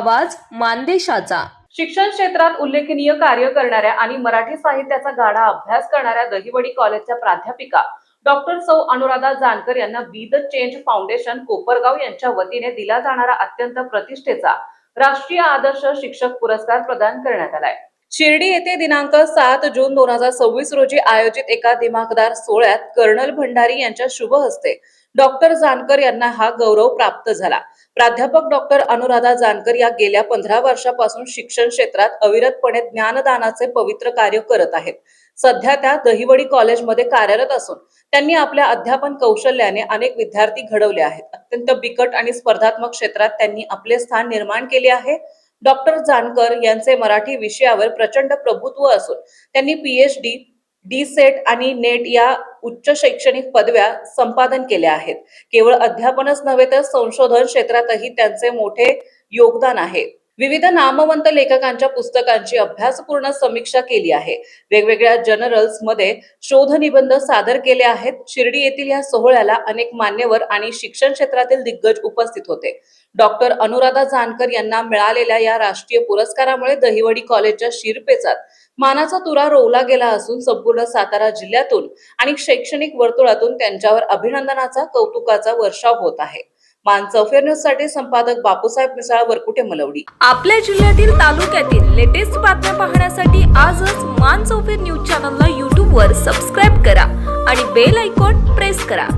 आवाज मानदेशाचा। शिक्षण क्षेत्रात उल्लेखनीय कार्य करणाऱ्या आणि मराठी साहित्याचा गाढा अभ्यास करणाऱ्या दहिवडी कॉलेजच्या प्राध्यापिका डॉक्टर सौ अनुराधा जानकर यांना be the change foundation Kopargaon यांच्या वतीने दिला जाणारा अत्यंत प्रतिष्ठेचा राष्ट्रीय आदर्श शिक्षक पुरस्कार प्रदान करण्यात आलाय। शिर्डी येथे दिनांक 7 जून 2026 रोजी आयोजित एका दिमाखदार सोहळ्यात कर्नल भंडारी यांच्या शुभ हस्ते डॉक्टर जानकर यांना हा गौरव प्राप्त झाला। प्राध्यापक डॉक्टर अनुराधा जानकर या गेल्या 15 वर्षापासून शिक्षण क्षेत्रात अविरतपणे ज्ञानदानाचे पवित्र कार्य करत आहेत। सध्या त्या दहिवडी कॉलेजमध्ये कार्यरत असून त्यांनी आपल्या अध्यापन कौशल्याने अनेक विद्यार्थी घडवले आहेत। अत्यंत बिकट आणि स्पर्धात्मक क्षेत्रात त्यांनी आपले स्थान निर्माण केले आहे। डॉक्टर जानकर यांचे मराठी विषयावर प्रचंड प्रभुत्व असून त्यांनी PhD, D.Set आणि नेट या उच्च शैक्षणिक पदव्या संपादन केल्या आहेत। केवळ अध्यापनच नव्हे तर संशोधन क्षेत्रातही त्यांचे मोठे योगदान आहे। विविध नामवंत लेखकांच्या पुस्तकांची अभ्यासपूर्ण समीक्षा केली आहे। वेगवेगळ्या जर्नल्स मध्ये शोध निबंध सादर केले आहेत। शिर्डी येथील या सोहळ्याला अनेक मान्यवर आणि शिक्षण क्षेत्रातील दिग्गज उपस्थित होते। डॉक्टर अनुराधा जानकर यांना मिळालेल्या या राष्ट्रीय पुरस्कारामुळे दहिवडी कॉलेजच्या शिरपेचात मानाचा तुरा रोवला गेला असून संपूर्ण सातारा जिल्ह्यातून आणि शैक्षणिक वर्तुळातून त्यांच्यावर अभिनंदनाचा कौतुकाचा वर्षाव होत आहे। मान चौफेर न्यूज साठी संपादक बापूसाहेब मिसाळ, वरकुटे, मलवडी। आपल्या जिल्ह्यातील तालुक्यातील लेटेस्ट बातम्या पाहण्यासाठी आजच मान चौफेर न्यूज चॅनलला YouTube वर सबस्क्राइब करा आणि बेल आयकॉन प्रेस करा।